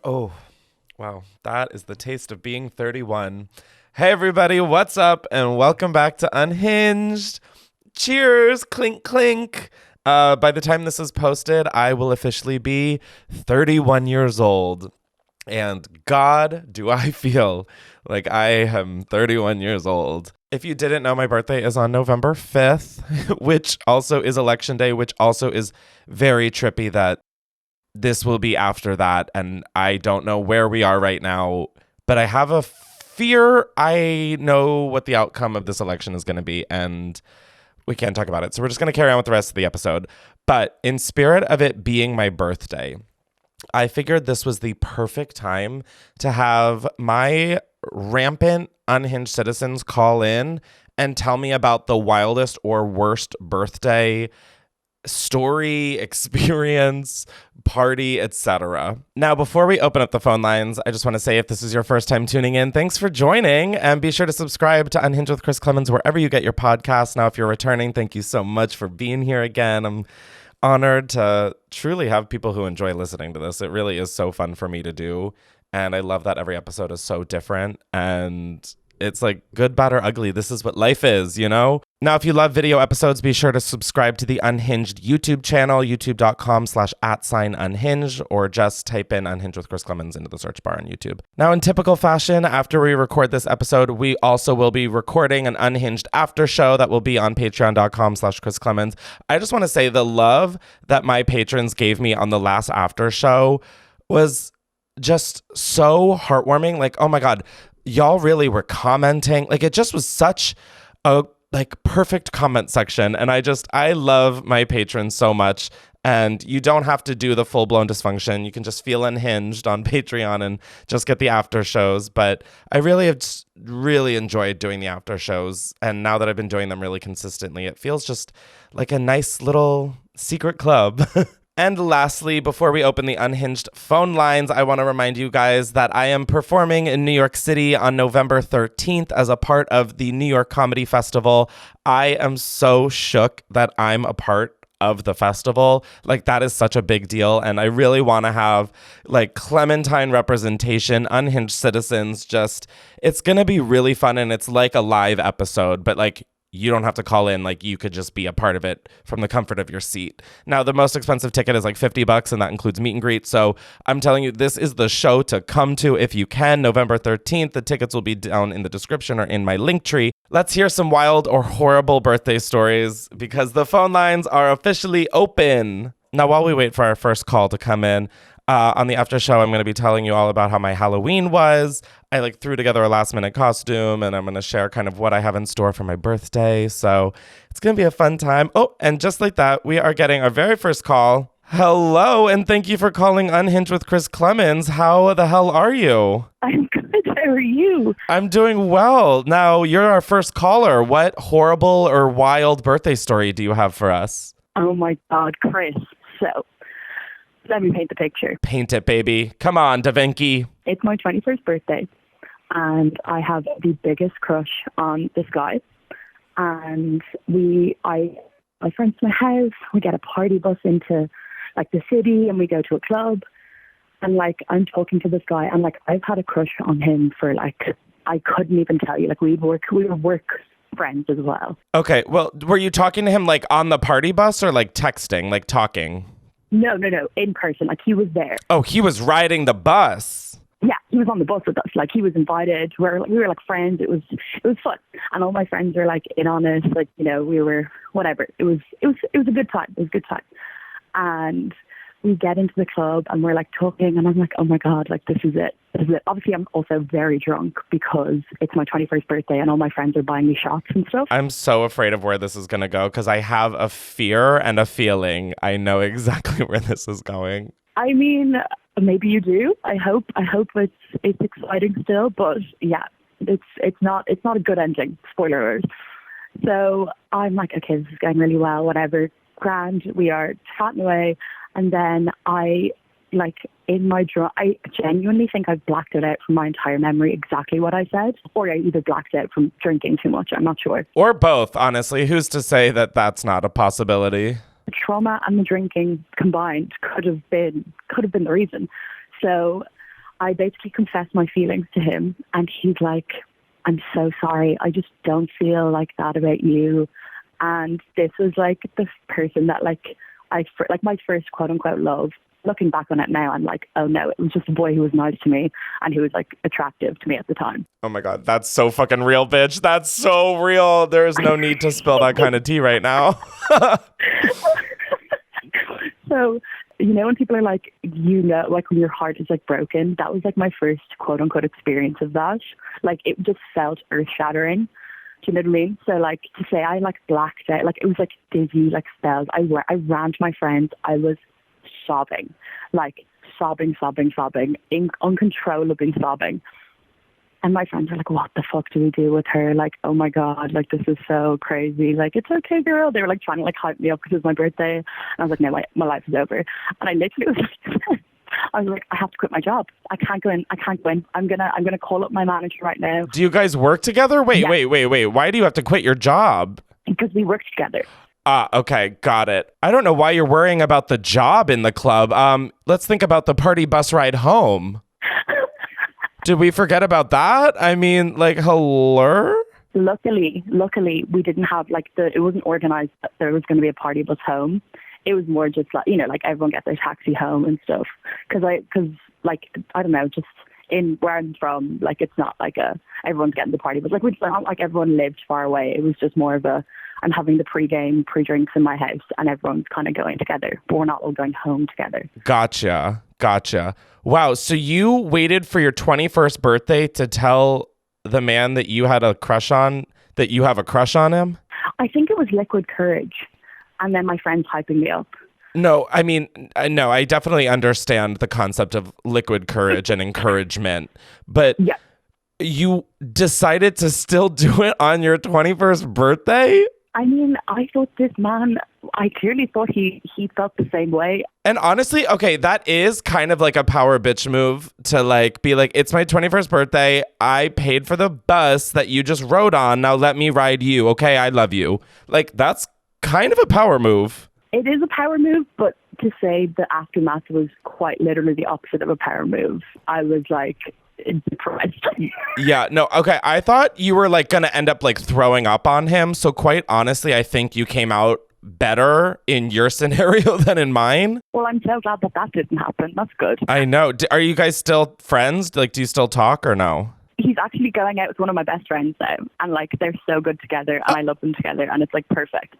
Oh, wow. That is the taste of being 31. Hey, everybody. What's up? And welcome back to Unhinged. Cheers. Clink, clink. By the time this is posted, I will officially be 31 years old. And God, do I feel like I am 31 years old. If you didn't know, my birthday is on November 5th, which also is election day, which also is very trippy that this will be after that. And I don't know where we are right now, but I have a fear I know what the outcome of this election is going to be. And we can't talk about it. So we're just going to carry on with the rest of the episode. But in spirit of it being my birthday, I figured this was the perfect time to have my rampant unhinged citizens call in and tell me about the wildest or worst birthday story, experience, party, etc. Now, before we open up the phone lines, I just want to say if this is your first time tuning in, thanks for joining, and be sure to subscribe to Unhinged with Chris Klemens wherever you get your podcasts. Now, if you're returning, thank you so much for being here again. I'm honored to truly have people who enjoy listening to this. It really is so fun for me to do, and I love that every episode is so different, and it's like good, bad, or ugly. This is what life is, you know? Now, if you love video episodes, be sure to subscribe to the Unhinged YouTube channel, youtube.com/@unhinged, or just type in Unhinged with Chris Klemens into the search bar on YouTube. Now, in typical fashion, after we record this episode, we also will be recording an Unhinged after show that will be on patreon.com/Chris Klemens. I just want to say the love that my patrons gave me on the last after show was just so heartwarming. Like, oh my God, y'all really were commenting. Like, it just was such a perfect comment section. And I love my patrons so much. And you don't have to do the full-blown dysfunction. You can just feel unhinged on Patreon and just get the after shows. But I really have really enjoyed doing the after shows. And now that I've been doing them really consistently, it feels just like a nice little secret club. And lastly, before we open the Unhinged phone lines, I want to remind you guys that I am performing in New York City on November 13th as a part of the New York Comedy Festival. I am so shook that I'm a part of the festival. Like, that is such a big deal. And I really want to have like Clementine representation, unhinged citizens. It's going to be really fun. And it's like a live episode, but like, you don't have to call in. Like, you could just be a part of it from the comfort of your seat. Now, the most expensive ticket is like $50, and that includes meet and greet. So I'm telling you, this is the show to come to if you can. November 13th. The tickets will be down in the description or in my link tree. Let's hear some wild or horrible birthday stories because the phone lines are officially open. Now, while we wait for our first call to come in, on the after show, I'm going to be telling you all about how my Halloween was. I threw together a last minute costume, and I'm going to share kind of what I have in store for my birthday. So it's going to be a fun time. Oh, and just like that, we are getting our very first call. Hello, and thank you for calling Unhinged with Chris Klemens. How the hell are you? I'm good. How are you? I'm doing well. Now, you're our first caller. What horrible or wild birthday story do you have for us? Oh my God, Chris. So, let me paint the picture. Paint it, baby. Come on, Da Vinci. It's my 21st birthday, and I have the biggest crush on this guy. And my friends to my house, we get a party bus into like the city, and we go to a club. And like, I'm talking to this guy, and like, I've had a crush on him for like, I couldn't even tell you. Like, we were work friends as well. Okay, well, were you talking to him like on the party bus or like texting, like talking? No, in person. Like, he was there. Oh, he was riding the bus. Yeah, he was on the bus with us. Like, he was invited. We were like friends. It was fun, and all my friends were like in on it. Like, you know, we were whatever. It was a good time. It was a good time, and we get into the club and we're like talking, and I'm like, oh my God, like this is it. Obviously, I'm also very drunk because it's my 21st birthday and all my friends are buying me shots and stuff. I'm so afraid of where this is going to go because I have a fear and a feeling. I know exactly where this is going. I mean, maybe you do. I hope it's exciting still, but yeah, it's not a good ending. Spoiler alert. So I'm like, okay, this is going really well, whatever. Grand. We are chatting away. And then I genuinely think I've blacked it out from my entire memory exactly what I said, or I either blacked out from drinking too much. I'm not sure. Or both, honestly. Who's to say that that's not a possibility? The trauma and the drinking combined could have been the reason. So I basically confessed my feelings to him, and he's like, I'm so sorry. I just don't feel like that about you. And this was like the person that like my first quote unquote love. Looking back on it now, I'm like, oh no, it was just a boy who was nice to me and who was like attractive to me at the time. Oh my God, that's so fucking real, bitch. That's so real. There's no need to spill that kind of tea right now. So, you know, when people are like, you know, like when your heart is like broken, that was like my first quote unquote experience of that. Like it just felt earth shattering. Do you know what I mean? So like to say I like blacked out, like it was like dizzy, like spells. I ran to my friends. I was sobbing, like sobbing, uncontrollably sobbing. And my friends are like, what the fuck do we do with her? Like, oh my God, like this is so crazy. Like, it's okay, girl. They were like trying to like hype me up because it was my birthday. And I was like, no, my life is over. And I literally was like, I was like, I have to quit my job. I can't go in. I'm gonna call up my manager right now. Do you guys work together? Wait. Why do you have to quit your job? Because we work together. Okay, got it. I don't know why you're worrying about the job in the club. Let's think about the party bus ride home. Did we forget about that? I mean, like, hello? Luckily, we didn't have like it wasn't organized that there was going to be a party bus home. It was more just like, you know, like everyone get their taxi home and stuff. Because like, I don't know, just in where I'm from, like it's not like everyone's getting the party bus. Like it's not like everyone lived far away. It was just more of I'm having the pre-drinks in my house and everyone's kind of going together, but we're not all going home together. Gotcha. Wow, so you waited for your 21st birthday to tell the man that you had a crush on, that you have a crush on him? I think it was liquid courage. And then my friends hyping me up. No, I mean, no, I definitely understand the concept of liquid courage and encouragement. But yeah. You decided to still do it on your 21st birthday? I mean, I thought this man, I clearly thought he felt the same way. And honestly, okay, that is kind of like a power bitch move to like be like, it's my 21st birthday. I paid for the bus that you just rode on. Now let me ride you. Okay, I love you. Like, that's kind of a power move. It is a power move, but to say the aftermath was quite literally the opposite of a power move. I was like depressed. Yeah, no, okay. I thought you were like gonna end up like throwing up on him. So quite honestly, I think you came out better in your scenario than in mine. Well, I'm so glad that didn't happen. That's good. I know. Are you guys still friends? Like, do you still talk or no? He's actually going out with one of my best friends now. And like, they're so good together and I love them together and it's like perfect.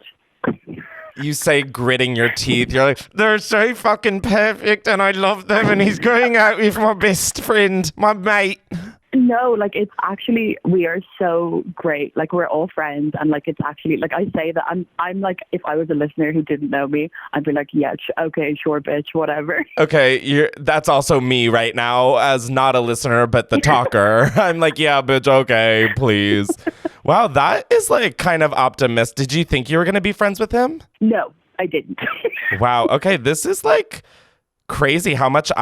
You say gritting your teeth. You're like, they're so fucking perfect and I love them and he's going out with my best friend, my mate. No, like it's actually, we are so great. Like we're all friends and like it's actually, like I say that I'm like, if I was a listener who didn't know me, I'd be like, yeah, okay, sure, bitch, whatever. Okay, that's also me right now as not a listener, but the talker. I'm like, yeah, bitch, okay, please. Wow, that is like kind of optimistic. Did you think you were going to be friends with him? No, I didn't. Wow, okay, this is like crazy how much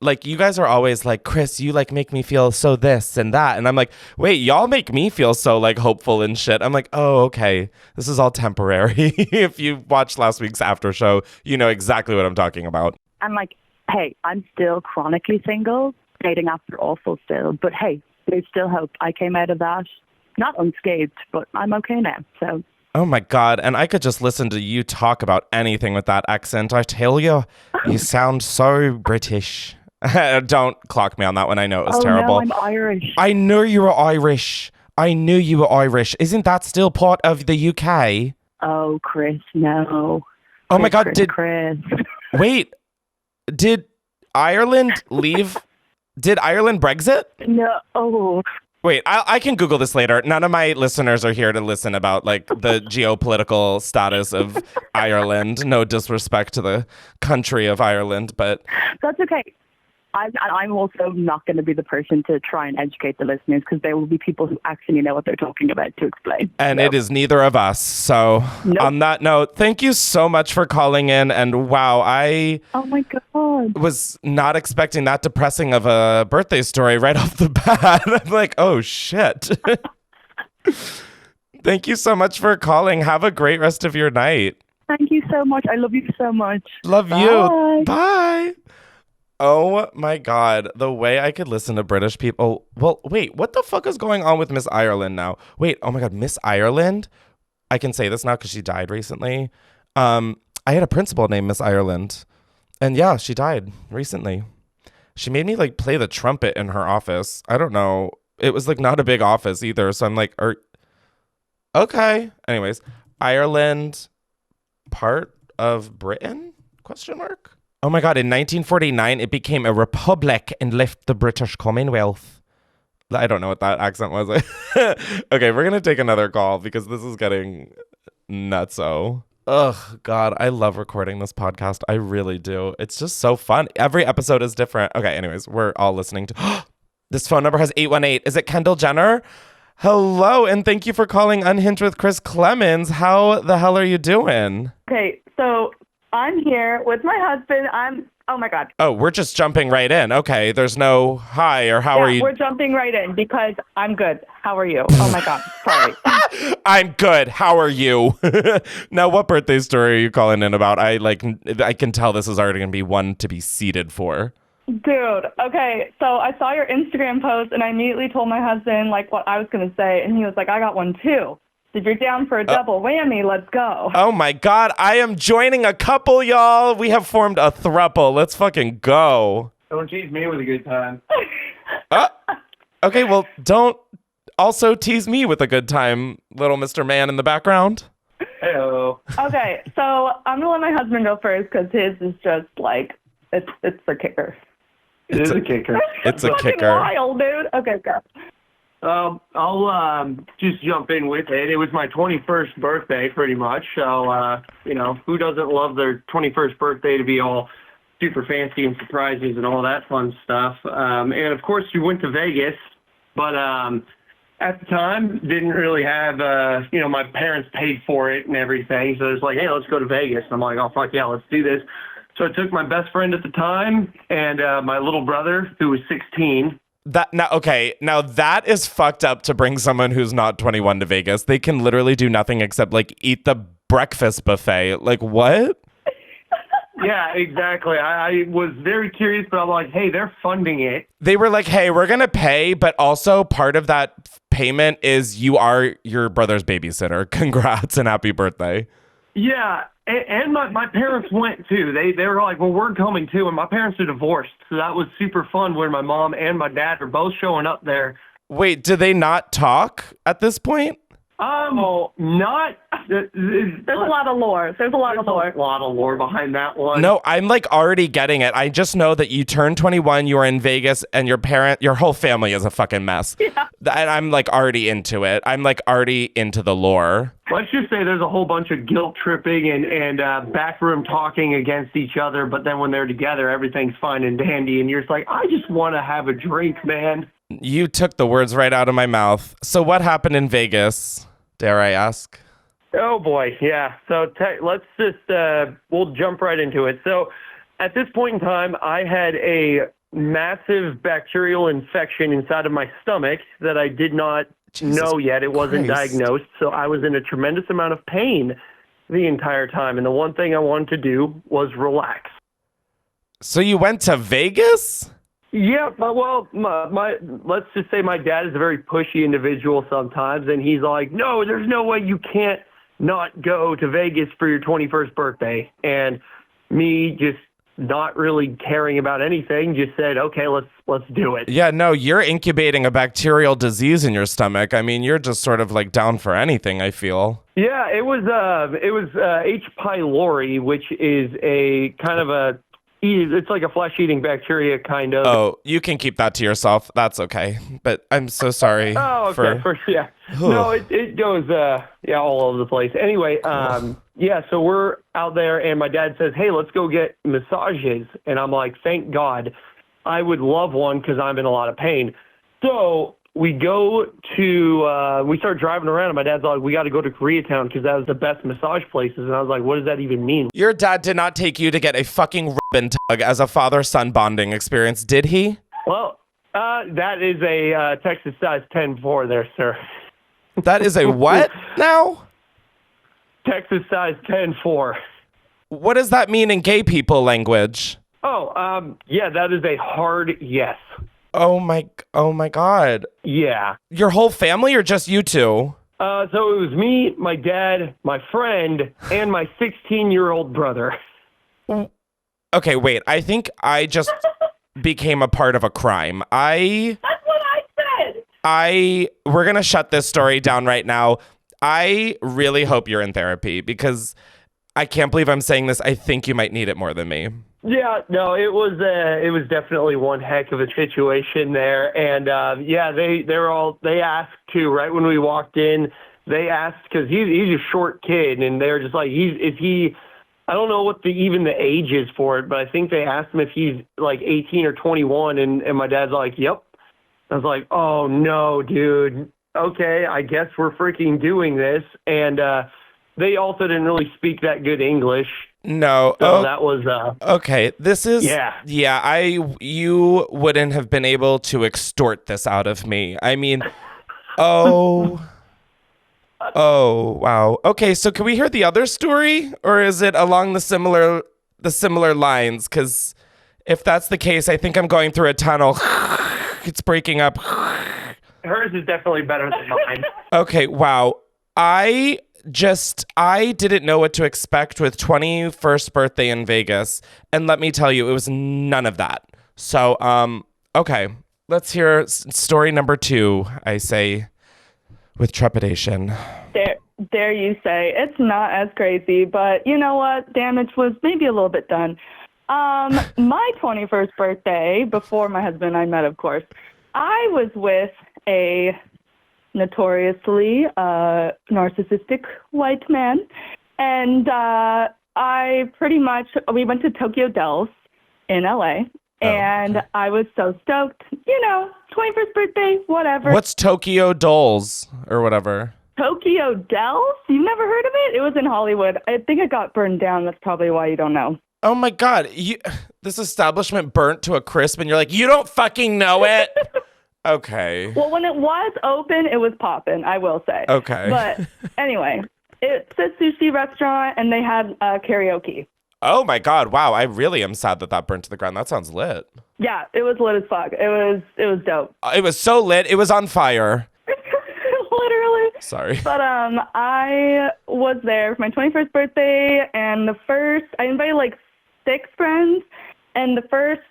like, you guys are always like, Chris, you like make me feel so this and that. And I'm like, wait, y'all make me feel so like hopeful and shit. I'm like, oh, okay. This is all temporary. If you watched last week's after show, you know exactly what I'm talking about. I'm like, hey, I'm still chronically single, dating after awful still. But hey, there's still hope. I came out of that, not unscathed, but I'm okay now. So. Oh my God. And I could just listen to you talk about anything with that accent. I tell you, you sound so British. Don't clock me on that one. I know it was terrible. No, I'm Irish. I knew you were Irish. Isn't that still part of the UK? Oh, Chris, no. Oh my God, Chris. Wait, did Ireland leave? Did Ireland Brexit? No. Oh. Wait, I can Google this later. None of my listeners are here to listen about like the geopolitical status of Ireland. No disrespect to the country of Ireland, but that's okay. I'm also not going to be the person to try and educate the listeners because there will be people who actually know what they're talking about to explain. And it is neither of us. So on that note, thank you so much for calling in. And wow, oh my God, was not expecting that depressing of a birthday story right off the bat. I'm like, oh shit. Thank you so much for calling. Have a great rest of your night. Thank you so much. I love you so much. Love you. Bye. Oh my God. The way I could listen to British people. Well, wait, what the fuck is going on with Miss Ireland now? Wait, oh my God, Miss Ireland? I can say this now because she died recently. I had a principal named Miss Ireland. And yeah, she died recently. She made me like play the trumpet in her office. I don't know. It was like not a big office either. So I'm like, okay. Anyways, Ireland, part of Britain? Question mark. Oh my God, in 1949, it became a republic and left the British Commonwealth. I don't know what that accent was. Okay, we're going to take another call because this is getting nutso. Ugh, God, I love recording this podcast. I really do. It's just so fun. Every episode is different. Okay, anyways, we're all listening to... This phone number has 818. Is it Kendall Jenner? Hello, and thank you for calling Unhinged with Chris Klemens. How the hell are you doing? Okay, so I'm here with my husband. Oh my God. Oh, we're just jumping right in. Okay, there's no hi or how are you? We're jumping right in because I'm good. How are you? Oh my God, sorry. I'm good. How are you? Now, what birthday story are you calling in about? I can tell this is already going to be one to be seated for. Dude, okay, so I saw your Instagram post and I immediately told my husband like what I was going to say and he was like, I got one too. If you're down for a double whammy, let's go. Oh my God, I am joining a couple, y'all. We have formed a throuple. Let's fucking go. Don't tease me with a good time. Okay, well, don't also tease me with a good time, little Mr. Man in the background. Hello. Okay, so I'm going to let my husband go first because his is just like, it's the kicker. It is a kicker. It's a fucking kicker. wild, dude. Okay, go. I'll just jump in with it. It was my 21st birthday, pretty much. So, who doesn't love their 21st birthday to be all super fancy and surprises and all that fun stuff? And, of course, we went to Vegas. But at the time, didn't really have, my parents paid for it and everything. So it's like, hey, let's go to Vegas. And I'm like, oh, fuck yeah, let's do this. So I took my best friend at the time and my little brother, who was 16. Now that is fucked up to bring someone who's not 21 to Vegas. They can literally do nothing except like eat the breakfast buffet. Like what? Yeah, exactly. I was very curious, but I'm like, hey, they're funding it. They were like, hey, we're going to pay, but also part of that payment is you are your brother's babysitter. Congrats and happy birthday. Yeah, and my parents went too. They were like, well, we're coming too, and my parents are divorced, so that was super fun when my mom and my dad are both showing up there. Wait, do they not talk at this point? Not. There's a lot of lore. There's a lot of lore behind that one. No, I'm like already getting it. I just know that you turned 21, you are in Vegas, and your whole family is a fucking mess. Yeah. And I'm like already into it. I'm like already into the lore. Let's just say there's a whole bunch of guilt tripping and backroom talking against each other, but then when they're together, everything's fine and dandy, and you're just like, I just want to have a drink, man. You took the words right out of my mouth. So what happened in Vegas, dare I ask? Oh, boy, yeah. So let's just, we'll jump right into it. So at this point in time, I had a massive bacterial infection inside of my stomach that I did not know yet. It wasn't diagnosed. So I was in a tremendous amount of pain the entire time. And the one thing I wanted to do was relax. So you went to Vegas? Yeah, well, let's just say my dad is a very pushy individual sometimes, and he's like, no, there's no way you can't not go to Vegas for your 21st birthday. And me just not really caring about anything, just said, okay, let's do it. Yeah, no, you're incubating a bacterial disease in your stomach. I mean, you're just sort of like down for anything, I feel. Yeah, it was H. pylori, which is a kind of it's like a flesh-eating bacteria, kind of. Oh, you can keep that to yourself. That's okay. But I'm so sorry. Oh, okay. Yeah. No, it goes, all over the place. Anyway, yeah, so we're out there, and my dad says, hey, let's go get massages. And I'm like, thank God. I would love one because I'm in a lot of pain. So we go to, we start driving around, and my dad's like, we got to go to Koreatown because that was the best massage places. And I was like, what does that even mean? Your dad did not take you to get a fucking ribbon tug as a father-son bonding experience, did he? Well, that is a Texas size 10-4 there, sir. That is a what now? Texas size 10-4. What does that mean in gay people language? Yeah, that is a hard yes. Oh my God. Yeah. Your whole family or just you two? So it was me, my dad, my friend, and my 16-year-old brother. Okay, wait. I think I just became a part of a crime. That's what I said. We're going to shut this story down right now. I really hope you're in therapy because I can't believe I'm saying this. I think you might need it more than me. Yeah, no, it was definitely one heck of a situation there, and they asked too right when we walked in. They asked because he's a short kid, and they're just like I don't know what the age is for it, but I think they asked him if he's like 18 or 21, and my dad's like, yep. I was like, oh no, dude. Okay, I guess we're freaking doing this, and they also didn't really speak that good English. No. So that was okay. This is you wouldn't have been able to extort this out of me. I mean, oh wow. Okay, so can we hear the other story, or is it along the similar lines? Because if that's the case, I think I'm going through a tunnel. It's breaking up. Hers is definitely better than mine. Okay. Wow. I didn't know what to expect with 21st birthday in Vegas. And let me tell you, it was none of that. So, okay, let's hear story number 2, I say with trepidation. Dare you say. It's not as crazy, but you know what? Damage was maybe a little bit done. My 21st birthday, before my husband and I met, of course, I was with a notoriously narcissistic white man, and we went to Tokyo Dells in LA, and okay. I was so stoked, 21st birthday, whatever. What's Tokyo Dolls or whatever? Tokyo Dells? You've never heard of it? It was in Hollywood. I think it got burned down. That's probably why you don't know. Oh my God, this establishment burnt to a crisp, and you're like, you don't fucking know it? Okay. Well, when it was open, it was popping, I will say. Okay. But anyway, it's a sushi restaurant, and they had karaoke. Oh, my God. Wow. I really am sad that burnt to the ground. That sounds lit. Yeah, it was lit as fuck. It was dope. It was so lit. It was on fire. Literally. Sorry. But I was there for my 21st birthday, and I invited like 6 friends, and the first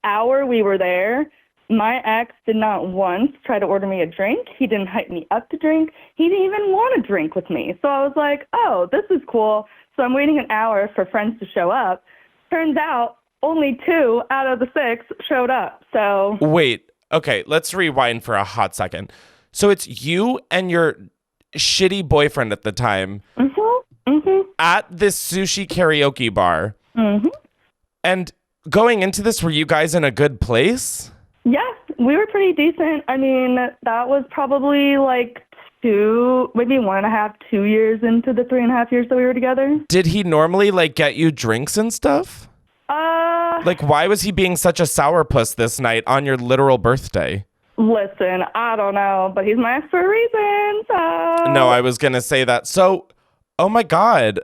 hour we were there, my ex did not once try to order me a drink. He didn't hype me up to drink. He didn't even want to drink with me. So I was like, oh, this is cool. So I'm waiting an hour for friends to show up. Turns out only 2 out of the 6 showed up. So wait, okay, let's rewind for a hot second. So it's you and your shitty boyfriend at the time at this sushi karaoke bar. Mm-hmm. And going into this, were you guys in a good place? Yeah, we were pretty decent. I mean, that was probably like 2, maybe 1.5, 2 years into the 3.5 years that we were together. Did he normally get you drinks and stuff? Why was he being such a sourpuss this night on your literal birthday? Listen, I don't know, but he's my ex for a reason, so... No, I was going to say that. So, oh my God,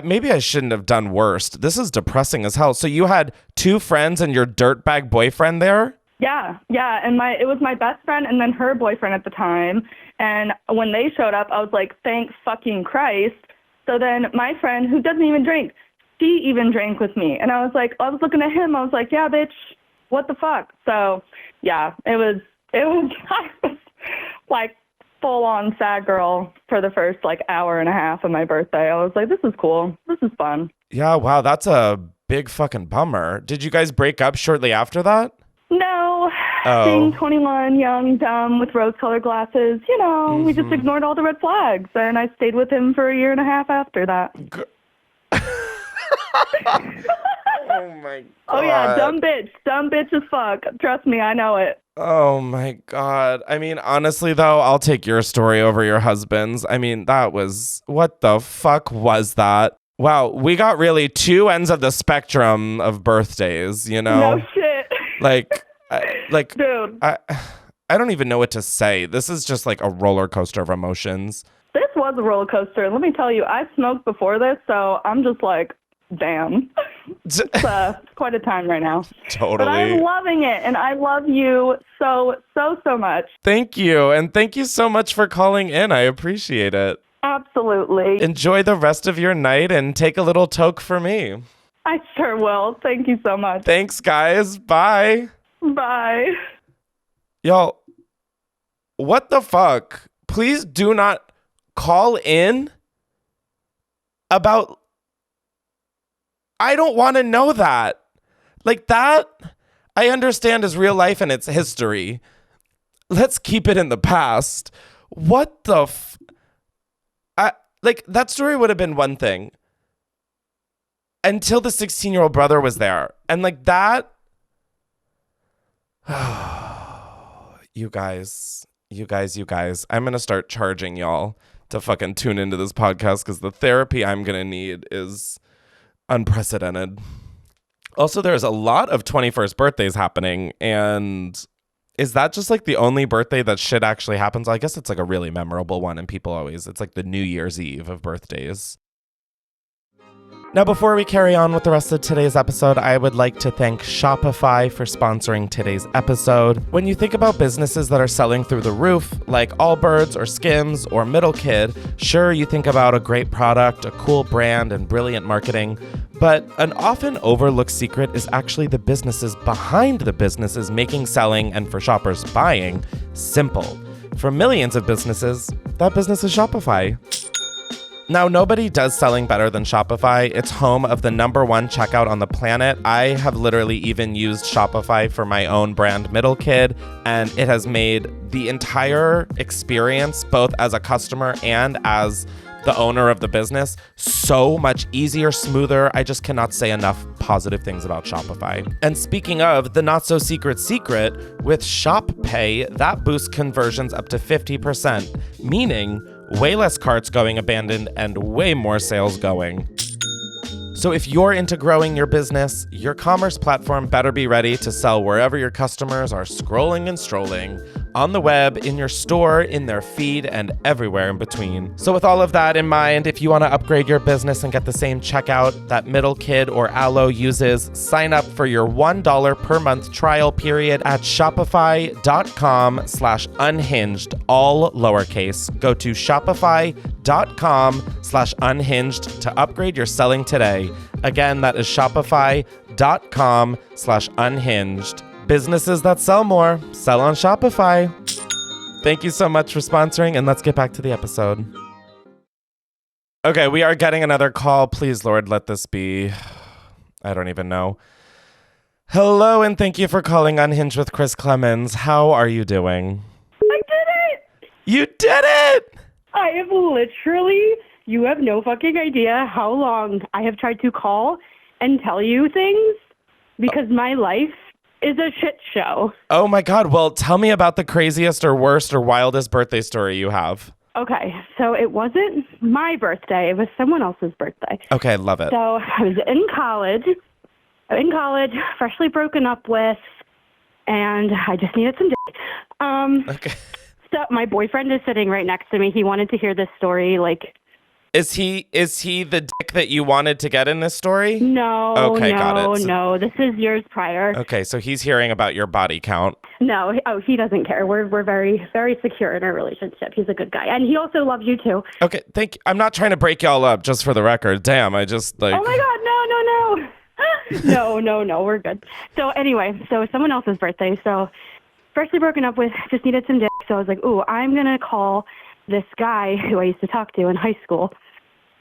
maybe I shouldn't have done worst. This is depressing as hell. So you had 2 friends and your dirtbag boyfriend there? Yeah, and it was my best friend and then her boyfriend at the time. And when they showed up, I was like, thank fucking Christ. So then my friend, who doesn't even drink, she even drank with me. And I was looking at him, I was like, yeah, bitch, what the fuck? So, yeah, I was like full-on sad girl for the first hour and a half of my birthday. I was like, this is cool. This is fun. Yeah, wow, that's a big fucking bummer. Did you guys break up shortly after that? No. Being 21, young, dumb, with rose-colored glasses, we just ignored all the red flags, and I stayed with him for a year and a half after that. Oh, my God. Oh, yeah, dumb bitch as fuck. Trust me, I know it. Oh, my God. I mean, honestly, though, I'll take your story over your husband's. I mean, what the fuck was that? Wow, we got really 2 ends of the spectrum of birthdays, No shit. Dude. I don't even know what to say. This is just a roller coaster of emotions. This was a roller coaster. Let me tell you, I smoked before this, so I'm just like, damn. It's quite a time right now. Totally. But I'm loving it, and I love you so much. Thank you. And thank you so much for calling in. I appreciate it. Absolutely. Enjoy the rest of your night and take a little toke for me. I sure will. Thank you so much. Thanks, guys. Bye. Bye. Y'all, what the fuck? Please do not call in about... I don't want to know that. Like that, I understand is real life and it's history. Let's keep it in the past. What the like, that story would have been one thing until the 16-year-old brother was there. And like that... You guys. I'm going to start charging y'all to fucking tune into this podcast because the therapy I'm going to need is unprecedented. Also, there's a lot of 21st birthdays happening, and is that just like the only birthday that shit actually happens? I guess it's like a really memorable one, and people always, it's like the New Year's Eve of birthdays. Now, before we carry on with the rest of today's episode, I would like to thank Shopify for sponsoring today's episode. When you think about businesses that are selling through the roof, like Allbirds or Skims or Middle Kid, sure, you think about a great product, a cool brand, and brilliant marketing, but an often overlooked secret is actually the businesses behind the businesses making selling and for shoppers buying simple. For millions of businesses, that business is Shopify. Now, nobody does selling better than Shopify. It's home of the #1 checkout on the planet. I have literally even used Shopify for my own brand, Middle Kid, and it has made the entire experience, both as a customer and as the owner of the business, so much easier, smoother. I just cannot say enough positive things about Shopify. And speaking of the not so secret, with Shop Pay, that boosts conversions up to 50%, meaning way less carts going abandoned and way more sales going. So if you're into growing your business, your commerce platform better be ready to sell wherever your customers are scrolling and strolling, on the web, in your store, in their feed, and everywhere in between. So with all of that in mind, if you want to upgrade your business and get the same checkout that Middle Kid or Aloe uses, sign up for your $1 per month trial period at shopify.com/unhinged, all lowercase. Go to shopify.com/unhinged to upgrade your selling today. Again, that is shopify.com/unhinged. Businesses that sell more, sell on Shopify. Thank you so much for sponsoring, and let's get back to the episode. Okay, we are getting another call. Please, Lord, let this be... I don't even know. Hello, and thank you for calling Unhinged with Chris Klemens. How are you doing? I did it! You did it! I have literally, you have no fucking idea how long I have tried to call and tell you things because my life is a shit show. Oh my God. Well, tell me about the craziest or worst or wildest birthday story you have. Okay, so it wasn't my birthday. It was someone else's birthday. Okay, love it. So I was in college, freshly broken up with, and I just needed some dick. Okay. So my boyfriend is sitting right next to me. He wanted to hear this story, like... Is he the dick that you wanted to get in this story? No, okay, got it. No, this is years prior. Okay, so he's hearing about your body count. No, he doesn't care. We're very, very secure in our relationship. He's a good guy. And he also loves you too. Okay, thank you. I'm not trying to break y'all up, just for the record. Damn, I just like... Oh my God, no. No, we're good. So anyway, so it's someone else's birthday. So freshly broken up with, just needed some dick. So I was like, ooh, I'm going to call this guy who I used to talk to in high school.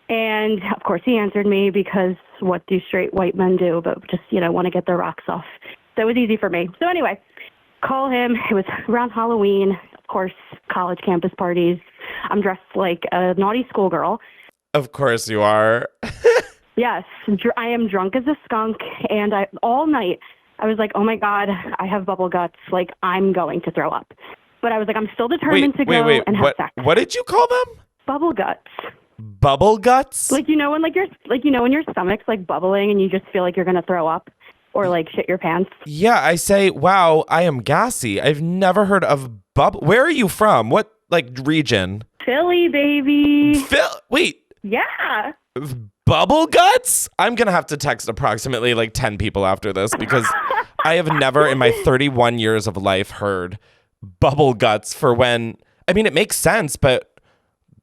And of course he answered me because what do straight white men do but just, want to get their rocks off. So it was easy for me. So anyway, call him. It was around Halloween, of course, college campus parties. I'm dressed like a naughty schoolgirl. Of course you are. Yes, I am drunk as a skunk. And all night I was like, oh my God, I have bubble guts. Like I'm going to throw up. But I was like, I'm still determined to go and have sex. What did you call them? Bubble guts. Bubble guts? Like, when when your stomach's like bubbling and you just feel like you're going to throw up or like shit your pants. Yeah, I say, wow, I am gassy. I've never heard of bubble. Where are you from? What region? Philly, baby. Wait. Yeah. Bubble guts? I'm going to have to text approximately like 10 people after this because I have never in my 31 years of life heard bubble guts for when, I mean, it makes sense, but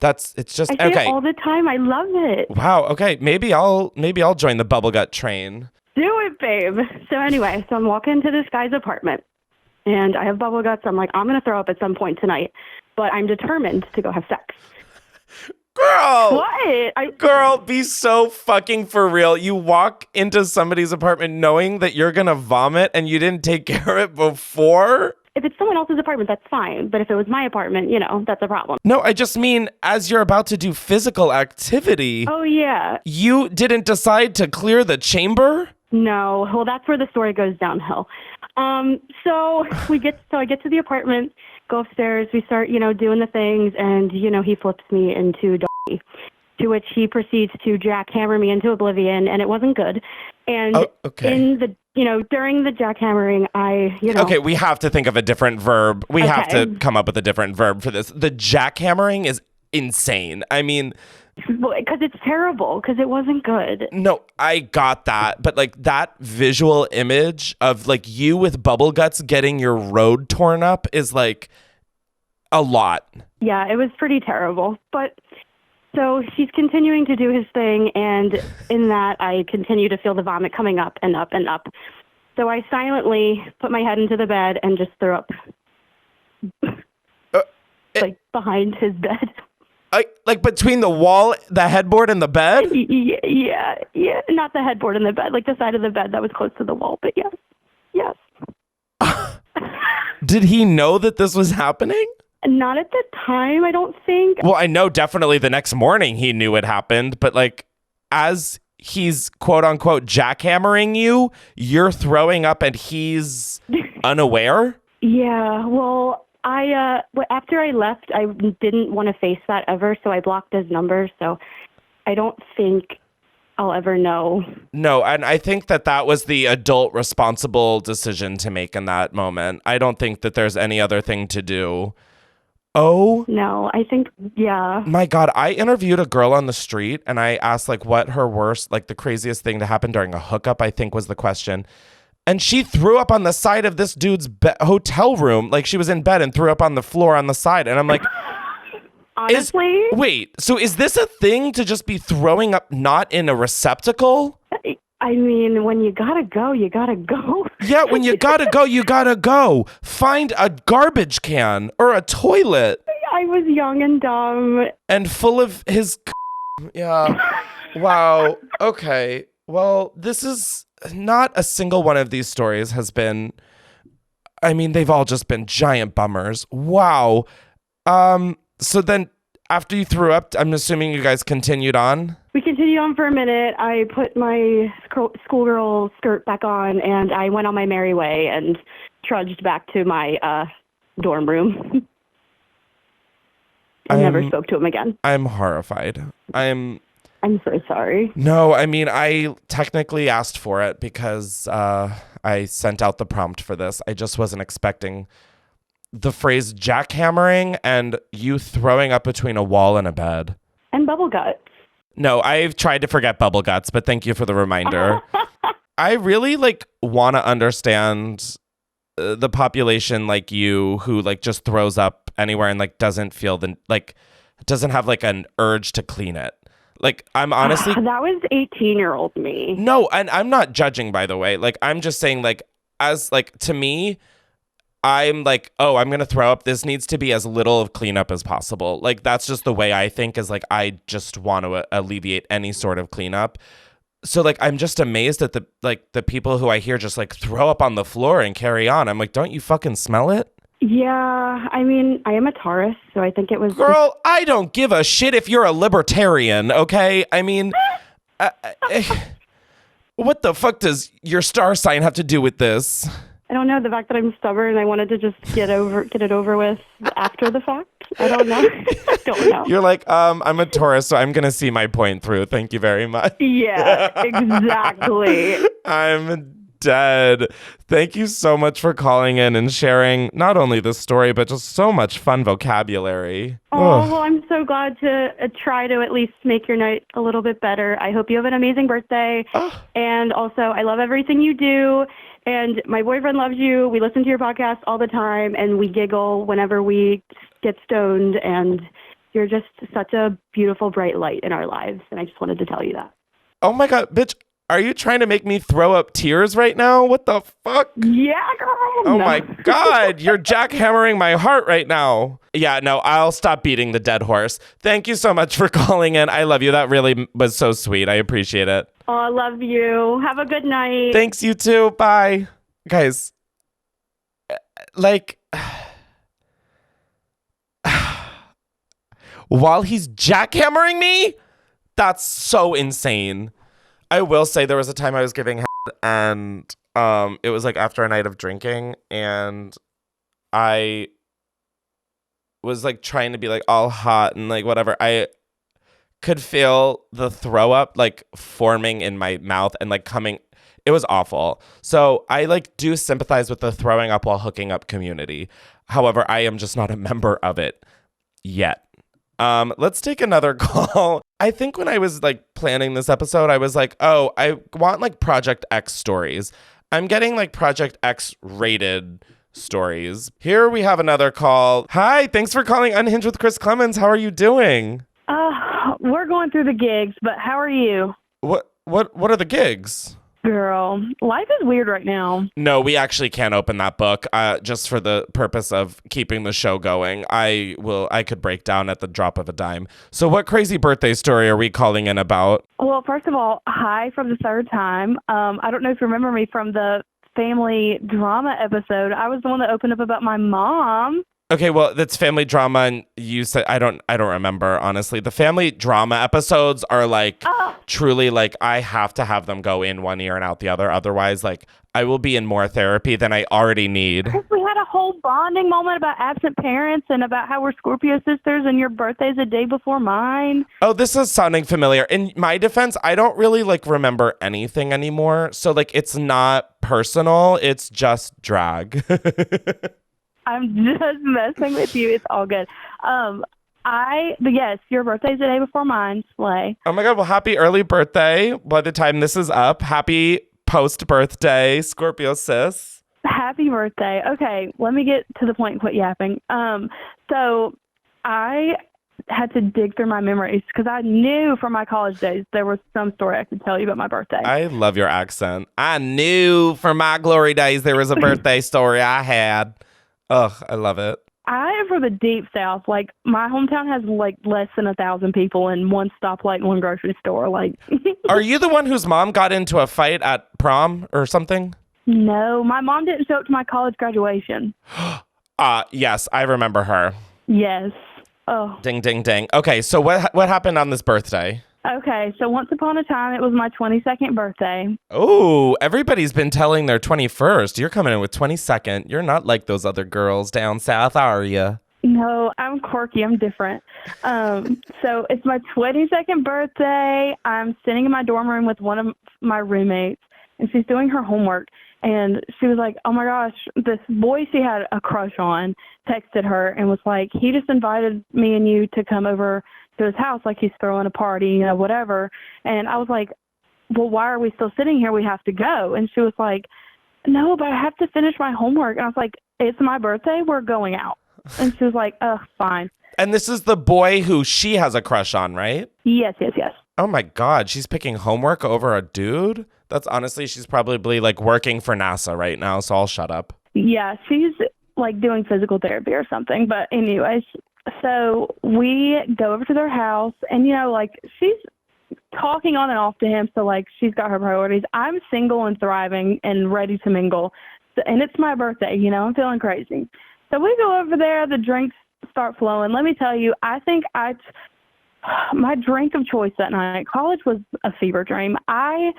it's just, I say okay. it all the time. I love it. Wow. Okay. Maybe I'll join the bubble gut train. Do it, babe. So anyway, I'm walking into this guy's apartment, and I have bubble guts. I'm like, I'm going to throw up at some point tonight, but I'm determined to go have sex. Girl. What? Girl, be so fucking for real. You walk into somebody's apartment knowing that you're going to vomit and you didn't take care of it before? If it's someone else's apartment, that's fine. But if it was my apartment, that's a problem. No, I just mean as you're about to do physical activity. Oh, yeah. You didn't decide to clear the chamber? No. Well, that's where the story goes downhill. So I get to the apartment, go upstairs, we start, doing the things, and, he flips me into doggy, to which he proceeds to jackhammer me into oblivion, and it wasn't good. And in the, during the jackhammering, Okay, we have to think of a different verb. We have to come up with a different verb for this. The jackhammering is insane. I mean... Because it's terrible, because it wasn't good. No, I got that. But like that visual image of like you with bubble guts getting your road torn up is like a lot. Yeah, it was pretty terrible. But so he's continuing to do his thing. And in that, I continue to feel the vomit coming up and up and up. So I silently put my head into the bed and just threw up like behind his bed. Like between the wall, the headboard, and the bed? Yeah. Not the headboard and the bed, like the side of the bed that was close to the wall. But yes. Did he know that this was happening? Not at the time, I don't think. Well, I know definitely the next morning he knew it happened. But like as he's quote unquote jackhammering you, you're throwing up and he's unaware? Yeah, well... after I left, I didn't want to face that ever, so I blocked his number, so I don't think I'll ever know. No, and I think that was the adult responsible decision to make in that moment. I don't think that there's any other thing to do. Oh. No, I think, yeah. My God, I interviewed a girl on the street, and I asked, like, what her worst, like, the craziest thing to happen during a hookup, I think was the question. And she threw up on the side of this dude's hotel room. Like she was in bed and threw up on the floor on the side. And I'm like, honestly? Wait, so is this a thing to just be throwing up not in a receptacle? I mean, when you gotta go, you gotta go. Yeah, when you gotta go, you gotta go. Find a garbage can or a toilet. I was young and dumb. And full of his... Yeah. Wow. Okay. Well, this is... Not a single one of these stories has been, I mean, they've all just been giant bummers. Wow. So then after you threw up, I'm assuming you guys continued on? We continued on for a minute. I put my schoolgirl skirt back on and I went on my merry way and trudged back to my dorm room. I never spoke to him again. I'm horrified. I'm so sorry. No, I mean, I technically asked for it because I sent out the prompt for this. I just wasn't expecting the phrase jackhammering and you throwing up between a wall and a bed. And bubble guts. No, I've tried to forget bubble guts, but thank you for the reminder. I really want to understand the population like you who just throws up anywhere and doesn't feel doesn't have an urge to clean it. I'm honestly... that was 18-year-old me. No, and I'm not judging, by the way. I'm just saying, to me, I'm oh, I'm going to throw up. This needs to be as little of cleanup as possible. That's just the way I think is, I just want to alleviate any sort of cleanup. So, I'm just amazed at the people who I hear just, throw up on the floor and carry on. I'm don't you fucking smell it? Yeah, I mean, I am a Taurus, so I think it was... Girl, I don't give a shit if you're a libertarian, okay? I mean, what the fuck does your star sign have to do with this? I don't know. The fact that I'm stubborn, I wanted to just get it over with after the fact. I don't know. I don't know. You're I'm a Taurus, so I'm going to see my point through. Thank you very much. Yeah, exactly. I'm dead. Thank you so much for calling in and sharing not only this story, but just so much fun vocabulary. Oh, Ugh. well, I'm so glad to try to at least make your night a little bit better. I hope you have an amazing birthday. Oh. And also, I love everything you do. And my boyfriend loves you. We listen to your podcast all the time, and we giggle whenever we get stoned. And you're just such a beautiful, bright light in our lives. And I just wanted to tell you that. Oh my God, bitch. Are you trying to make me throw up tears right now? What the fuck? Yeah, girl. Oh my God, you're jackhammering my heart right now. Yeah, no, I'll stop beating the dead horse. Thank you so much for calling in. I love you. That really was so sweet. I appreciate it. Oh, I love you. Have a good night. Thanks, you too. Bye. Guys, like, while he's jackhammering me, that's so insane. I will say there was a time I was giving head and it was like after a night of drinking and I was like trying to be like all hot and like whatever. I could feel the throw up like forming in my mouth and like coming. It was awful. So I like do sympathize with the throwing up while hooking up community. However, I am just not a member of it yet. Let's take another call. I think when I was like planning this episode, I was like, oh, I want like Project X stories. I'm getting like Project X rated stories. Here we have another call. Hi, thanks for calling Unhinged with Chris Klemens. How are you doing? We're going through the gigs, but how are you? What are the gigs? Girl, life is weird right now. No, we actually can't open that book. Just for the purpose of keeping the show going. I could break down at the drop of a dime. So what crazy birthday story are we calling in about? Well, first of all, hi from the third time. I don't know if you remember me from the family drama episode. I was the one that opened up about my mom. Okay, well, that's family drama, and you said I don't remember, honestly. The family drama episodes are like truly like I have to have them go in one ear and out the other. Otherwise, like I will be in more therapy than I already need. We had a whole bonding moment about absent parents and about how we're Scorpio sisters and your birthday's a day before mine. Oh, this is sounding familiar. In my defense, I don't really like remember anything anymore. So like it's not personal, it's just drag. I'm just messing with you. It's all good. But yes, your birthday's the day before mine, Slay. Oh my God, well, happy early birthday. By the time this is up, happy post-birthday, Scorpio sis. Happy birthday. Okay, let me get to the point and quit yapping. So I had to dig through my memories because I knew from my college days there was some story I could tell you about my birthday. I love your accent. I knew from my glory days there was a birthday story I had. Ugh, I love it. I am from the deep south. Like, my hometown has, like, less than 1,000 people and one stoplight and one grocery store. Like, Are you the one whose mom got into a fight at prom or something? No, my mom didn't show up to my college graduation. Yes, I remember her. Yes. Oh. Ding, ding, ding. Okay, so what happened on this birthday? Okay, so once upon a time, it was my 22nd birthday. Oh, everybody's been telling their 21st. You're coming in with 22nd. You're not like those other girls down south, are you? No, I'm quirky. I'm different. So it's my 22nd birthday. I'm sitting in my dorm room with one of my roommates, and she's doing her homework. And she was like, oh, my gosh, this boy she had a crush on texted her and was like, he just invited me and you to come over to his house like he's throwing a party, you know, whatever. And I was like, well, why are we still sitting here? We have to go. And she was like, no, but I have to finish my homework. And I was like, it's my birthday. We're going out. And she was like, fine. And this is the boy who she has a crush on, right? Yes, yes, yes. Oh, my God. She's picking homework over a dude? That's honestly, she's probably like working for NASA right now, so I'll shut up. Yeah, she's like doing physical therapy or something. But anyways, so we go over to their house and, you know, like she's talking on and off to him. So like she's got her priorities. I'm single and thriving and ready to mingle. And it's my birthday, you know, I'm feeling crazy. So we go over there. The drinks start flowing. Let me tell you, I think my drink of choice that night, college was a fever dream. I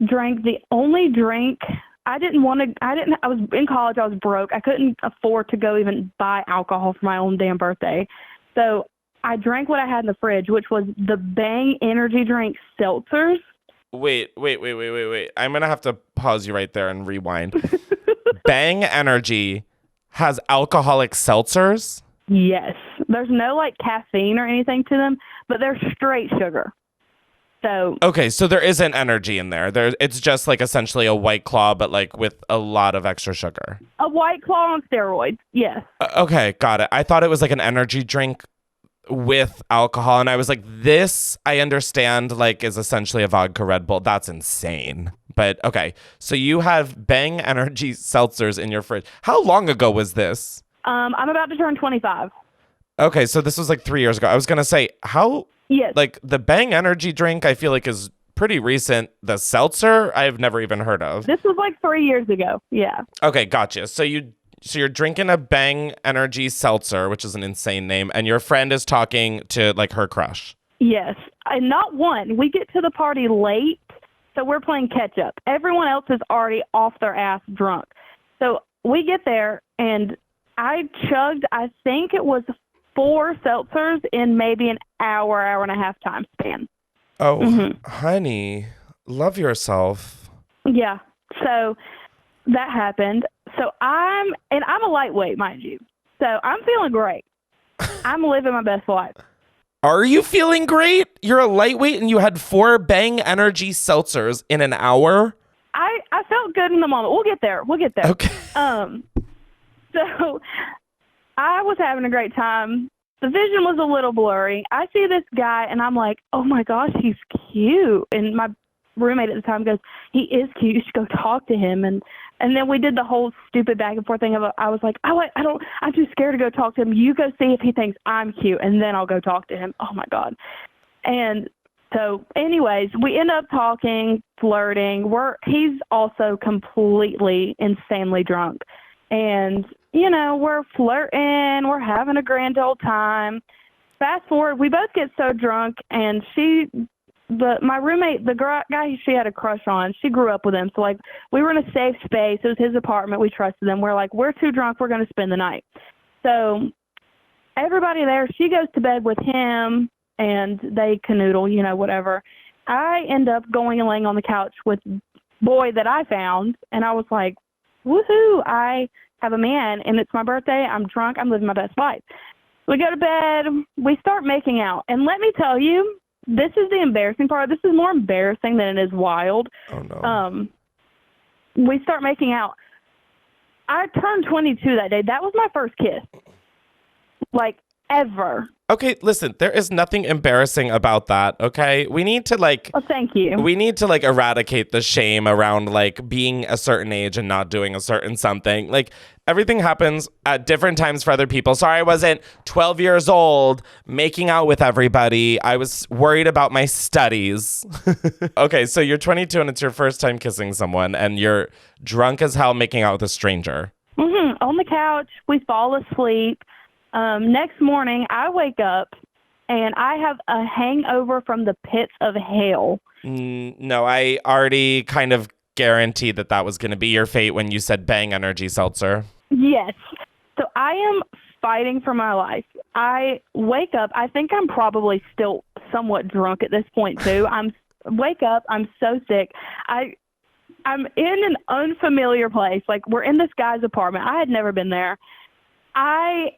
drank the only drink I was in college. I was broke. I couldn't afford to go even buy alcohol for my own damn birthday. So I drank what I had in the fridge, which was the Bang energy drink seltzers. Wait. I'm going to have to pause you right there and rewind. Bang Energy has alcoholic seltzers? Yes. There's no like caffeine or anything to them, but they're straight sugar. So Okay, so there isn't energy in there. It's just like essentially a White Claw, but like with a lot of extra sugar. a White Claw on steroids. Yes. Okay, got it. I thought it was like an energy drink with alcohol, and I was like, this I understand like is essentially a vodka Red Bull. That's insane. But okay, so you have Bang Energy seltzers in your fridge. How long ago was this? I'm about to turn 25. Okay, so this was like 3 years ago. I was gonna say, how Yes. like the Bang Energy drink I feel like is pretty recent. The seltzer I've never even heard of. This was like 3 years ago. Yeah. Okay, gotcha. So you're drinking a Bang Energy seltzer, which is an insane name, and your friend is talking to like her crush. Yes. And not one. We get to the party late, so we're playing catch up. Everyone else is already off their ass drunk. So we get there, and I chugged, I think it was 4 seltzers in maybe an hour and a half time span. Oh, honey, love yourself. Yeah. So that happened. So I'm a lightweight, mind you. So I'm feeling great. I'm living my best life. Are you feeling great? You're a lightweight and you had 4 Bang Energy seltzers in an hour? I felt good in the moment. We'll get there. Okay. So I was having a great time. The vision was a little blurry. I see this guy, and I'm like, oh, my gosh, he's cute. And my roommate at the time goes, he is cute. You should go talk to him. And then we did the whole stupid back and forth thing. I was like, I'm too scared to go talk to him. You go see if he thinks I'm cute, and then I'll go talk to him. Oh, my God. And so anyways, we end up talking, flirting. He's also completely insanely drunk. And, you know, we're flirting, we're having a grand old time. Fast forward, we both get so drunk, and my roommate, the guy she had a crush on, she grew up with him. So, like, we were in a safe space. It was his apartment. We trusted him. We're like, we're too drunk. We're going to spend the night. So everybody there, she goes to bed with him, and they canoodle, you know, whatever. I end up going and laying on the couch with boy that I found, and I was like, woohoo, I have a man, and it's my birthday. I'm drunk. I'm living my best life. We go to bed. We start making out. And let me tell you, this is the embarrassing part. This is more embarrassing than it is wild. Oh, no. We start making out. I turned 22 that day. That was my first kiss. Like, ever. Okay, listen, there is nothing embarrassing about that, okay? We need to, like... Oh, thank you. We need to, like, eradicate the shame around, like, being a certain age and not doing a certain something. Like, everything happens at different times for other people. Sorry, I wasn't 12 years old making out with everybody. I was worried about my studies. Okay, so you're 22 and it's your first time kissing someone, and you're drunk as hell making out with a stranger. On the couch, we fall asleep. Next morning, I wake up, and I have a hangover from the pits of hell. No, I already kind of guaranteed that was going to be your fate when you said Bang Energy seltzer. Yes. So I am fighting for my life. I wake up. I think I'm probably still somewhat drunk at this point, too. Wake up. I'm so sick. I'm in an unfamiliar place. Like, we're in this guy's apartment. I had never been there. I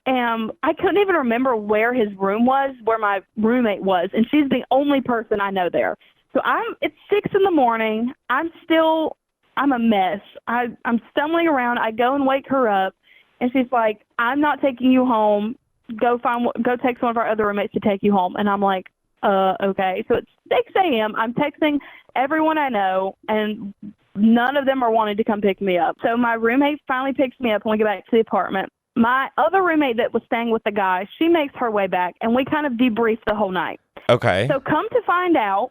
couldn't even remember where his room was, where my roommate was, and she's the only person I know there. So it's 6 in the morning. I'm a mess. I'm stumbling around. I go and wake her up, and she's like, I'm not taking you home. Go text one of our other roommates to take you home. And I'm like, okay. So it's 6 a.m. I'm texting everyone I know, and none of them are wanting to come pick me up. So my roommate finally picks me up when we get back to the apartment. My other roommate that was staying with the guy, she makes her way back, and we kind of debrief the whole night. Okay. So come to find out,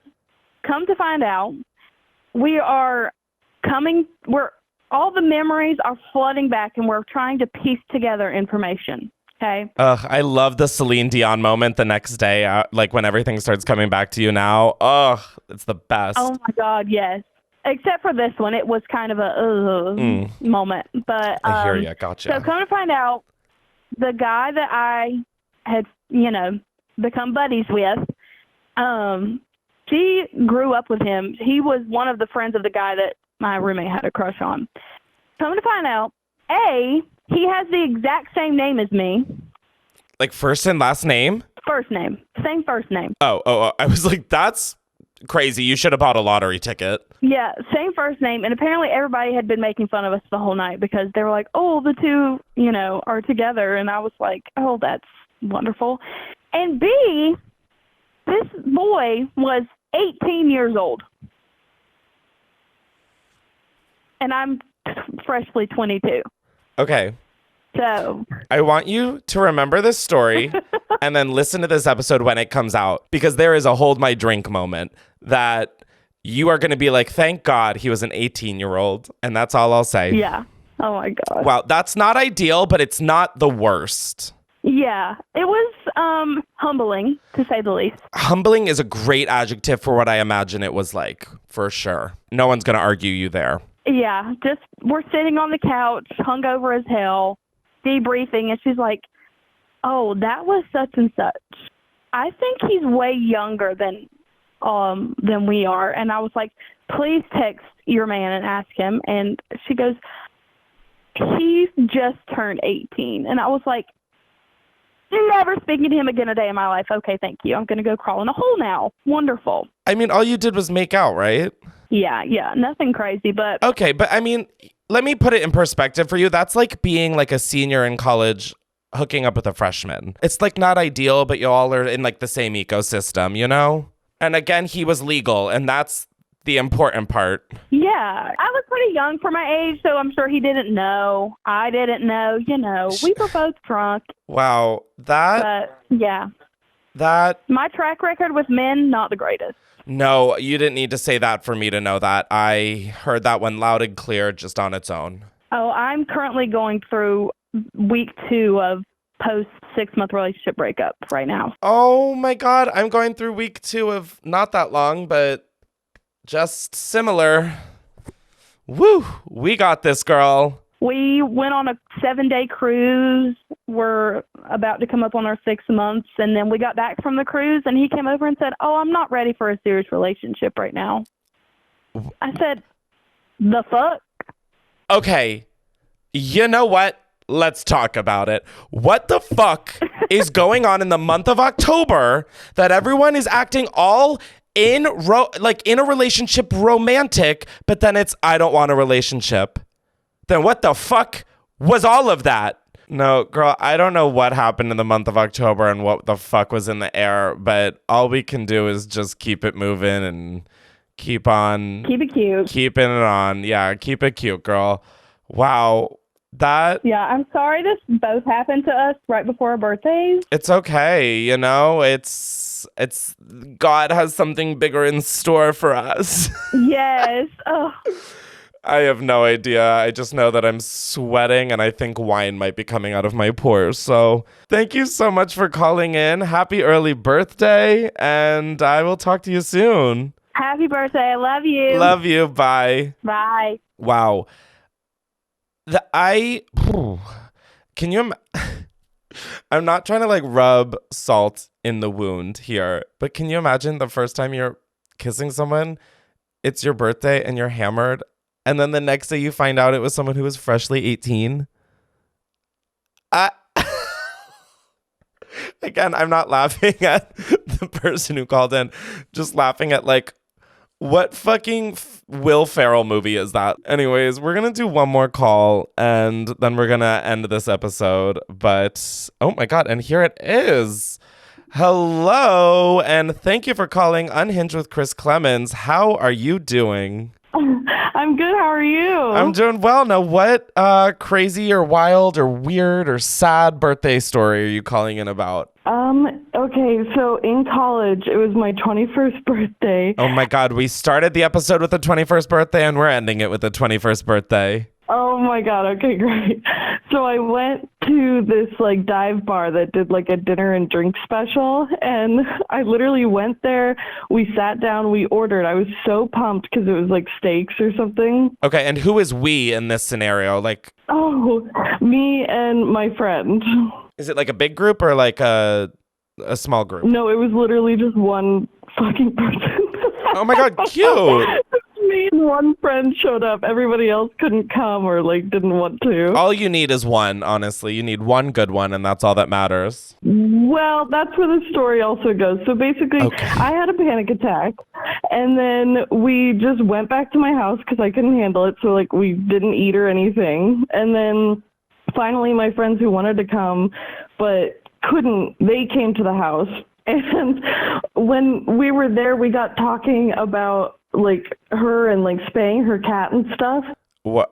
all the memories are flooding back, and we're trying to piece together information. Okay. I love the Celine Dion moment the next day, like when everything starts coming back to you now. It's the best. Oh my God, yes. Except for this one, it was kind of a moment. But I hear you. Gotcha. So come to find out, the guy that I had, become buddies with, she grew up with him. He was one of the friends of the guy that my roommate had a crush on. Come to find out, A, he has the exact same name as me. Like first and last name? First name. Same first name. Oh. I was like, that's crazy. You should have bought a lottery ticket. Yeah, same first name. And apparently everybody had been making fun of us the whole night because they were like, oh, the two, are together. And I was like, oh, that's wonderful. And B, this boy was 18 years old. And I'm freshly 22. Okay. So I want you to remember this story and then listen to this episode when it comes out, because there is a hold my drink moment that you are going to be like, thank God he was an 18-year-old. And that's all I'll say. yeah. Oh, my God. Well, that's not ideal, but it's not the worst. Yeah. It was humbling, to say the least. Humbling is a great adjective for what I imagine it was like, for sure. No one's going to argue you there. Yeah. Just we're sitting on the couch, hungover as hell, debriefing, and she's like, oh, that was such and such. I think he's way younger than we are. And I was like, please text your man and ask him. And she goes, he's just turned 18. And I was like, never speaking to him again a day in my life. Okay, thank you. I'm going to go crawl in a hole now. Wonderful. I mean, all you did was make out, right? Yeah, nothing crazy, but... Okay, but I mean, let me put it in perspective for you. That's like being like a senior in college hooking up with a freshman. It's like not ideal, but you all are in like the same ecosystem, you know? And again, he was legal, and that's the important part. Yeah, I was pretty young for my age, so I'm sure he didn't know. I didn't know, we were both drunk. Wow, But, yeah. My track record with men, not the greatest. No, you didn't need to say that for me to know that. I heard that one loud and clear just on its own. Oh, I'm currently going through week 2 of post 6-month relationship breakup right now. Oh my God, I'm going through week 2 of not that long, but just similar. Woo, we got this, girl. We went on a 7-day cruise. We're about to come up on our 6 months. And then we got back from the cruise and he came over and said, oh, I'm not ready for a serious relationship right now. I said, the fuck? Okay, you know what? Let's talk about it. What the fuck is going on in the month of October that everyone is acting all in a relationship romantic, but then it's, I don't want a relationship. Then what the fuck was all of that? No, girl, I don't know what happened in the month of October and what the fuck was in the air, but all we can do is just keep it moving and keep on. Keep it cute. Keeping it on. Yeah, keep it cute, girl. Wow. Yeah, I'm sorry this both happened to us right before our birthdays. It's okay, it's God has something bigger in store for us. Yes. Oh. I have no idea. I just know that I'm sweating and I think wine might be coming out of my pores. So thank you so much for calling in. Happy early birthday, and I will talk to you soon. Happy birthday. I love you. Love you. Bye. Bye. Wow. Can you I'm not trying to like rub salt in the wound here, but can you imagine the first time you're kissing someone, it's your birthday and you're hammered, and then the next day you find out it was someone who was freshly 18? Again, I'm not laughing at the person who called in, just laughing at like, what fucking Will Ferrell movie is that? Anyways, we're going to do one more call and then we're going to end this episode. But, oh my God, and here it is. Hello, and thank you for calling Unhinged with Chris Klemens. How are you doing? I'm good. How are you? I'm doing well. Now, what crazy or wild or weird or sad birthday story are you calling in about? Okay, so in college, it was my 21st birthday. Oh my God, we started the episode with the 21st birthday and we're ending it with the 21st birthday. Oh my God, okay, great. So I went to this like dive bar that did like a dinner and drink special, and I literally went there, we sat down, we ordered. I was so pumped because it was like steaks or something. Okay, and who is we in this scenario? Like, oh, me and my friend. Is it like a big group or like a small group? No, it was literally just one fucking person. Oh my God, cute. Me and one friend showed up. Everybody else couldn't come or like didn't want to. All you need is one, honestly. You need one good one, and that's all that matters. Well, that's where the story also goes. So basically, I had a panic attack, and then we just went back to my house because I couldn't handle it. So like we didn't eat or anything. And then finally, my friends who wanted to come but couldn't, they came to the house. And when we were there, we got talking about like her and like spaying her cat and stuff. What?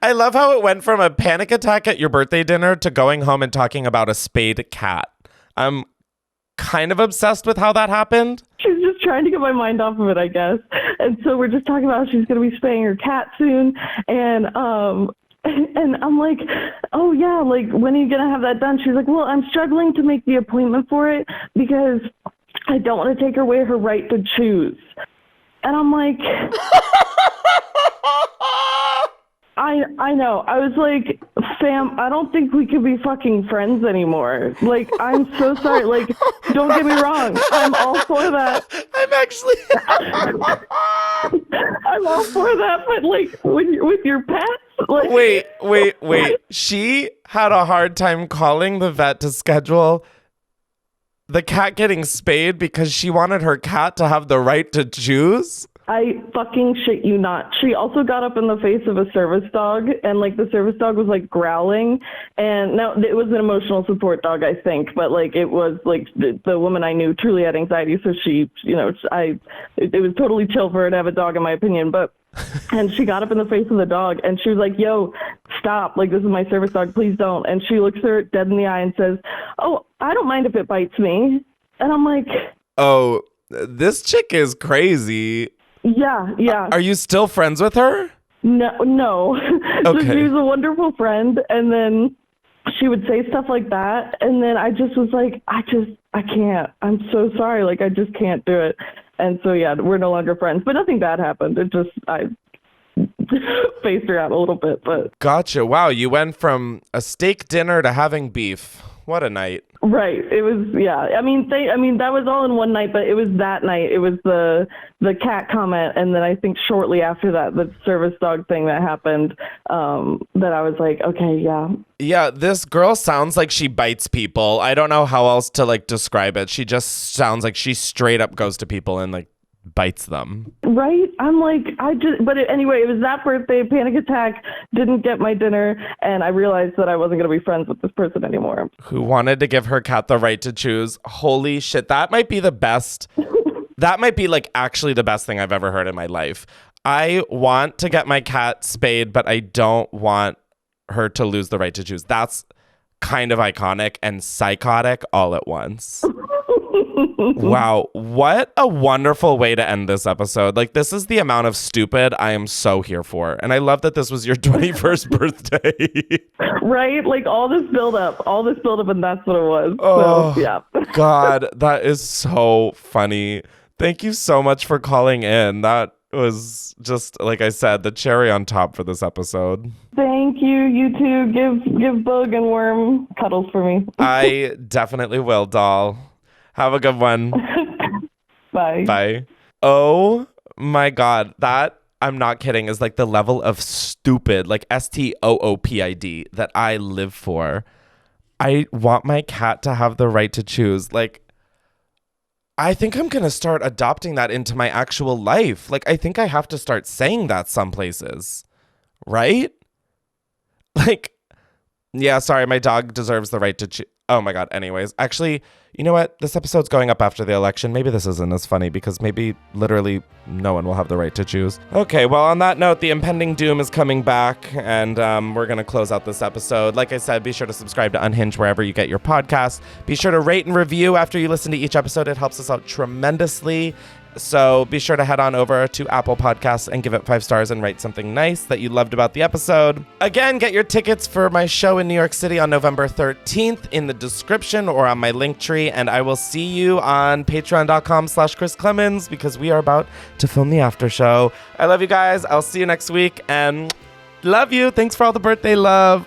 I love how it went from a panic attack at your birthday dinner to going home and talking about a spayed cat. I'm kind of obsessed with how that happened. She's just trying to get my mind off of it, I guess. And so we're just talking about how she's going to be spaying her cat soon. And I'm like, oh, yeah, like, when are you going to have that done? She's like, well, I'm struggling to make the appointment for it because I don't want to take away her right to choose. And I'm like, I know. I was like, fam, I don't think we could be fucking friends anymore. Like, I'm so sorry. Like, don't get me wrong. I'm all for that. I'm all for that. But, like, with your pets, like... Wait. She had a hard time calling the vet to schedule the cat getting spayed because she wanted her cat to have the right to choose? I fucking shit you not. She also got up in the face of a service dog, and like the service dog was like growling. And now it was an emotional support dog, I think, but like it was like the woman I knew truly had anxiety, so she, you know, it was totally chill for her to have a dog, in my opinion. But and she got up in the face of the dog, and she was like, "Yo, stop! Like this is my service dog. Please don't." And she looks her dead in the eye and says, "Oh, I don't mind if it bites me." And I'm like, "Oh, this chick is crazy." Yeah. Are you still friends with her? No. Okay. So she was a wonderful friend, and then she would say stuff like that, and then I just was like, I can't. I'm so sorry. Like, I just can't do it. And so, yeah, we're no longer friends. But nothing bad happened. It just, I phased her out a little bit. But Gotcha. Wow, you went from a steak dinner to having beef. What a night. Right. It was, yeah. I mean, that was all in one night, but it was that night. It was the cat comment, and then I think shortly after that, the service dog thing that happened, that I was like, okay, yeah. Yeah, this girl sounds like she bites people. I don't know how else to, like, describe it. She just sounds like she straight up goes to people and, like, bites them. Right? I'm like, anyway, it was that birthday, panic attack, didn't get my dinner, and I realized that I wasn't going to be friends with this person anymore. Who wanted to give her cat the right to choose. Holy shit, that might be the best. That might be, like, actually the best thing I've ever heard in my life. I want to get my cat spayed, but I don't want her to lose the right to choose. That's kind of iconic and psychotic all at once. Wow, what a wonderful way to end this episode. Like, this is the amount of stupid I am so here for. And I love that this was your 21st birthday. Right? Like, all this build up, and that's what it was. Oh, so, yeah. God, that is so funny. Thank you so much for calling in. That was just, like I said, the cherry on top for this episode. Thank you. You too. Give bug and worm cuddles for me. I definitely will, doll. Have a good one. Bye. Bye. Oh my God. That, I'm not kidding, is like the level of stupid, like STOOPID that I live for. I want my cat to have the right to choose. Like, I think I'm going to start adopting that into my actual life. Like, I think I have to start saying that some places. Right? Like, yeah, sorry, my dog deserves the right to choose. Oh my God. Anyways, actually, you know what? This episode's going up after the election. Maybe this isn't as funny because maybe literally no one will have the right to choose. Okay, well, on that note, the impending doom is coming back, and we're going to close out this episode. Like I said, be sure to subscribe to Unhinged wherever you get your podcasts. Be sure to rate and review after you listen to each episode. It helps us out tremendously. So be sure to head on over to Apple Podcasts and give it 5 stars and write something nice that you loved about the episode. Again, get your tickets for my show in New York City on November 13th in the description or on my Linktree. And I will see you on patreon.com/Chris Klemens because we are about to film the after show. I love you guys. I'll see you next week and love you. Thanks for all the birthday love.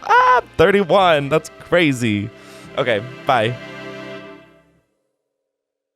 31. That's crazy. Okay, bye.